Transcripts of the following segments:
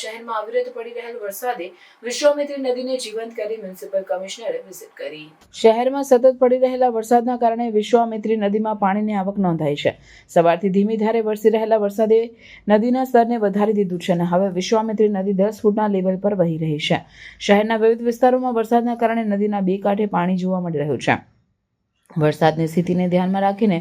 શહેરમાં અવિરત પડી રહેલ વરસાદે વિશ્વામિત્રી નદીને જીવંત કરી મ્યુનિસિપલ કમિશનરે વિઝિટ કરી। શહેરમાં સતત પડી રહેલા વરસાદના કારણે વિશ્વામિત્રી નદીમાં પાણીની આવક નોંધાઈ છે। સવારથી ધીમી ધારે વરસી રહેલા વરસાદે નદીના સ્તરને વધારી દીધું છે અને હવે વિશ્વામિત્રી નદી 10 ફૂટના લેવલ પર વહી રહી છે। શહેરના વિવિધ વિસ્તારોમાં વરસાદના કારણે નદીના બે કાંઠે પાણી જોવા મળી રહ્યું છે। વરસાદની સ્થિતિને ધ્યાનમાં રાખીને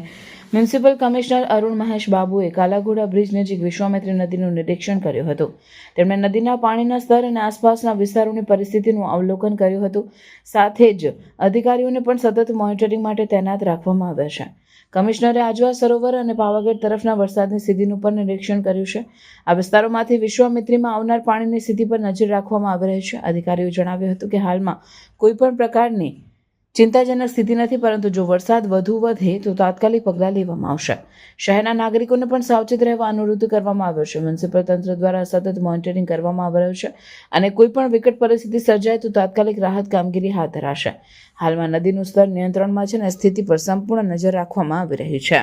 મ્યુનિસિપલ કમિશનર અરુણ મહેશ બાબુએ કાલાઘોડા બ્રિજ નજીક વિશ્વામિત્રી નદીનું નિરીક્ષણ કર્યું હતું। તેમણે નદીના પાણીના સ્તર અને આસપાસના વિસ્તારોની પરિસ્થિતિનું અવલોકન કર્યું હતું। સાથે જ અધિકારીઓને પણ સતત મોનિટરિંગ માટે તૈનાત રાખવામાં આવ્યા છે। કમિશનરે આજવા સરોવર અને પાવાગઢ તરફના વરસાદની સ્થિતિનું પણ નિરીક્ષણ કર્યું છે। આ વિસ્તારોમાંથી વિશ્વામિત્રીમાં આવનાર પાણીની સ્થિતિ પર નજર રાખવામાં આવી રહી છે। અધિકારીઓએ જણાવ્યું હતું કે હાલમાં કોઈ પણ પ્રકારની ચિંતાજનક સ્થિતિ નથી, પરંતુ જો વરસાદ વધુ વધે તો તાત્કાલિક પગલાં લેવામાં આવશે। શહેરના નાગરિકોને પણ સાવચેત રહેવા અનુરોધ કરવામાં આવ્યો છે। મ્યુનિસિપલ તંત્ર દ્વારા સતત મોનિટરિંગ કરવામાં આવી રહ્યું છે અને કોઈ પણ વિકટ પરિસ્થિતિ સર્જાય તો તાત્કાલિક રાહત કામગીરી હાથ ધરાશે। હાલમાં નદીનું સ્તર નિયંત્રણમાં છે અને સ્થિતિ પર સંપૂર્ણ નજર રાખવામાં આવી રહી છે।